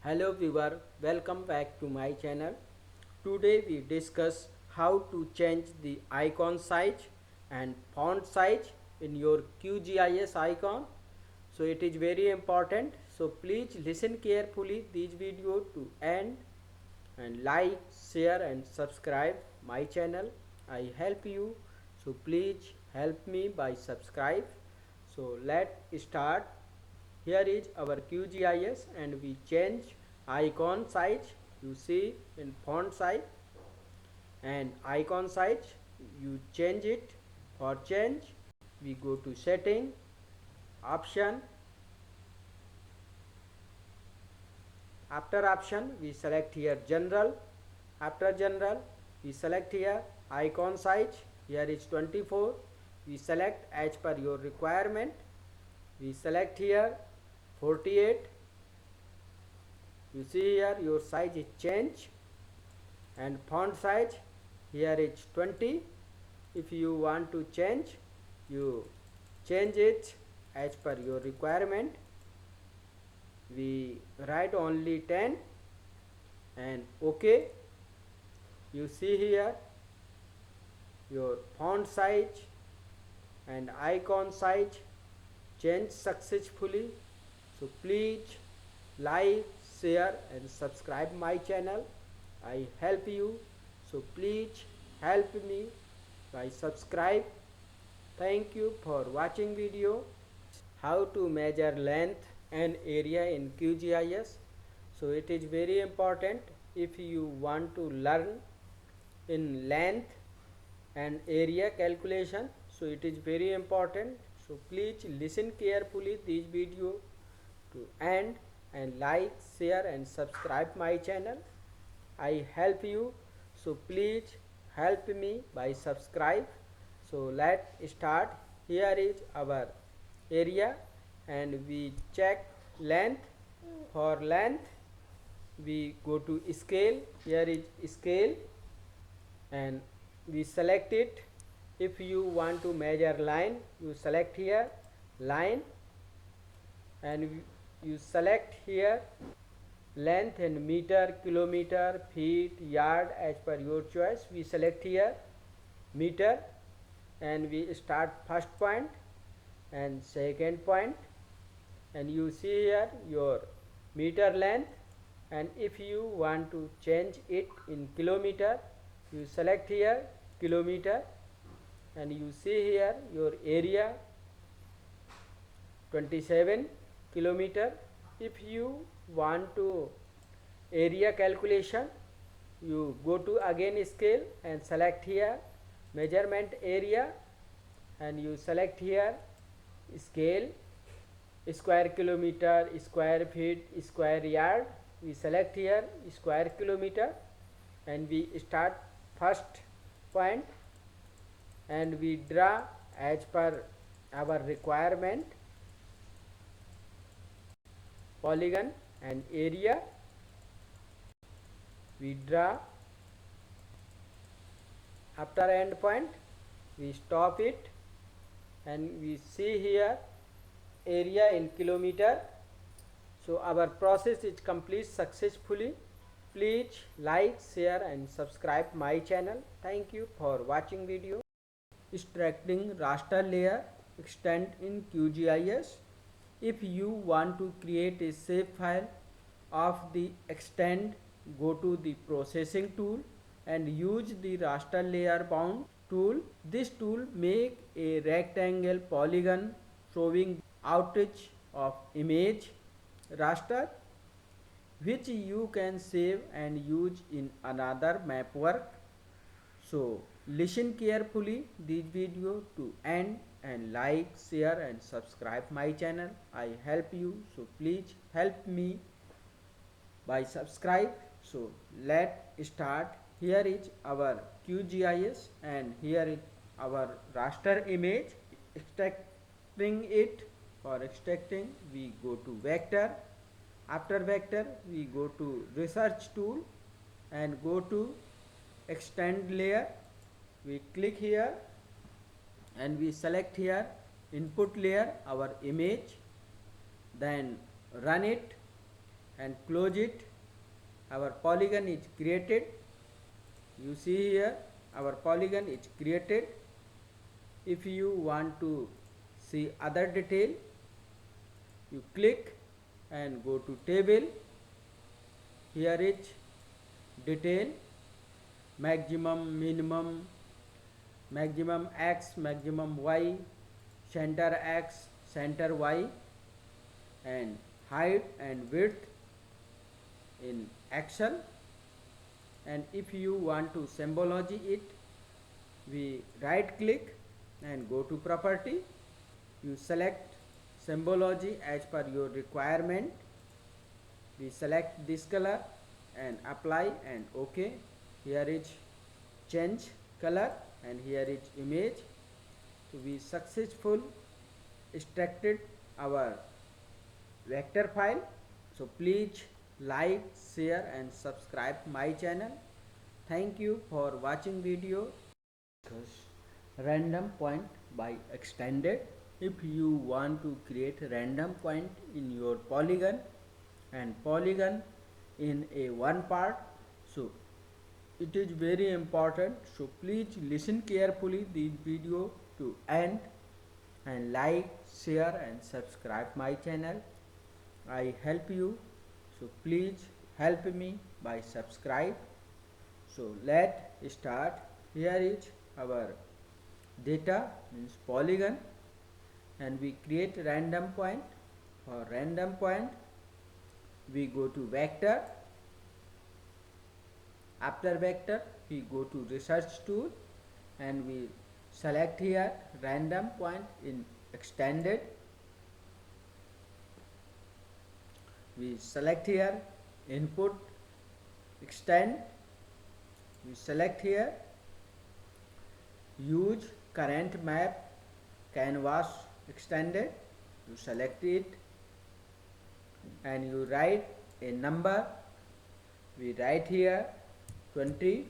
Hello viewer, welcome back to my channel. Today we discuss how to change the icon size and font size in your QGIS icon. So it is very important. So please listen carefully this video to end and like, share and subscribe my channel. I help you. So please help me by subscribe. So let's start. Here is our QGIS and we change icon size. You see in font size and icon size. You change it. For change, we go to setting, option. After option, we select here general. After general, we select here icon size. Here is 24. We select as per your requirement. We select here 48. You see here your size is changed and font size here is 20. If you want to change, you change it as per your requirement. We write only 10 and OK. You see here your font size and icon size changed successfully. So please like, share and subscribe my channel. I help you. So please help me by subscribe. Thank you for watching video. How to measure length and area in QGIS. So it is very important if you want to learn in length and area calculation. So it is very important. So please listen carefully this video to end and like, share and subscribe my channel. I help you. So please help me by subscribe. So let's start. Here is our area and we check length. For length, we go to scale. Here is scale and we select it. If you want to measure line, you select here line and you select here length and meter, kilometer, feet, yard as per your choice. We select here meter and we start first point and second point and you see here your meter length, and if you want to change it in kilometer, you select here kilometer and you see here your area 27 kilometer. If you want to area calculation, you go to again scale and select here measurement area and you select here scale square kilometer, square feet, square yard. We select here square kilometer and we start first point and we draw as per our requirement polygon and area. We draw. After end point, we stop it and we see here area in kilometer. So our process is complete successfully. Please like, share and subscribe my channel. Thank you for watching video. Extracting raster layer extent in QGIS. If you want to create a shape file of the extent, go to the processing tool and use the raster layer bound tool. This tool make a rectangle polygon showing outage of image raster, which you can save and use in another map work. So listen carefully this video to end and like, share and subscribe my channel. I help you. So please help me by subscribe. So let's start. Here is our QGIS and here is our raster image. Extracting it, for extracting we go to vector. After vector we go to research tool and go to extend layer. We click here and we select here input layer our image, then run it and close it. Our polygon is created. You see here our polygon is created. If you want to see other detail, you click and go to table. Here is detail, maximum, minimum, maximum x, maximum y, center x, center y, and height and width in Excel. And if you want to symbology it, we right click and go to property. You select symbology as per your requirement. We select this color and apply and OK. Here is change color and here is image. So we successful extracted our vector file. So please like, share and subscribe my channel. Thank you for watching video. Random point by extended. If you want to create random point in your polygon and polygon in a one part, so it is very important. So please listen carefully this video to end and like, share and subscribe my channel. I help you, so please help me by subscribe. So let's start. Here is our data, means polygon, and we create random point. For random point we go to vector. After vector we go to research tool and we select here random point in extended. We select here input extend. We select here use current map canvas extended. You select it and you write a number. We write here 20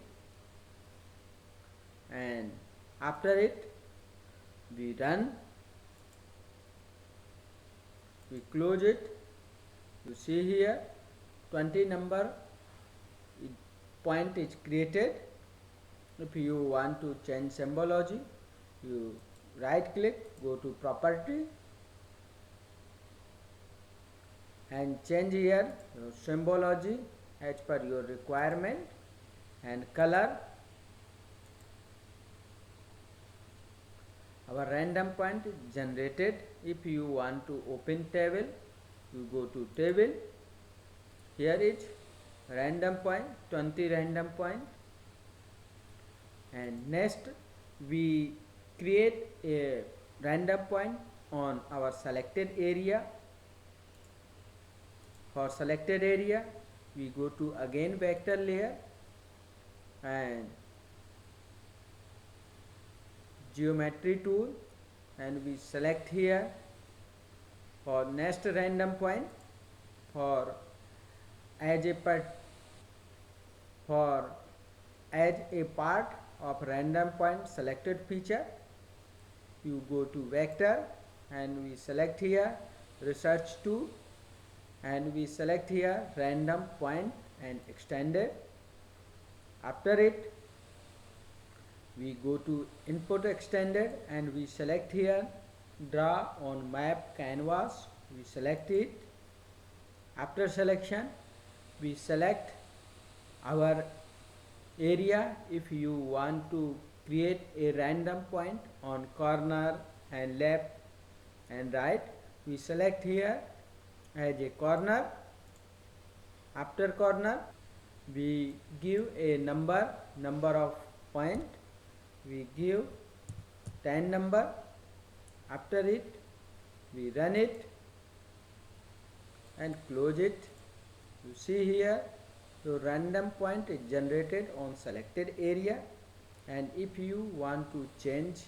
and after it we run. We close it. You see here 20 number point is created. If you want to change symbology, you right click, go to property and change here your symbology as per your requirement and color. Our random point is generated. If you want to open table, you go to table. Here is random point, 20 random point, and next we create a random point on our selected area. For selected area we go to again vector layer and geometry tool and we select here for next random point. For as a part of random point selected feature, you go to vector and we select here research tool and we select here random point and extended. After it we go to input extended and we select here draw on map canvas. We select it. After selection we select our area. If you want to create a random point on corner and left and right, we select here as a corner. After corner we give a number of point. We give 10 number. After it we run it and close it. You see here your random point is generated on selected area. And if you want to change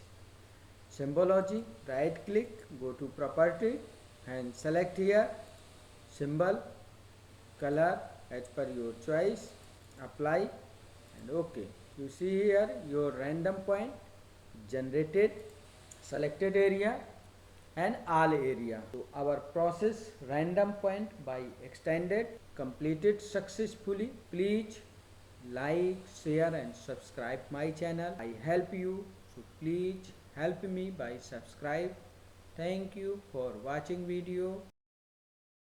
symbology, right click, go to property and select here symbol, color as per your choice, apply and OK. You see here your random point generated selected area. and all area. So our process random point by extended completed successfully. Please like, share and subscribe my channel. I help you, so please help me by subscribe. Thank you for watching video.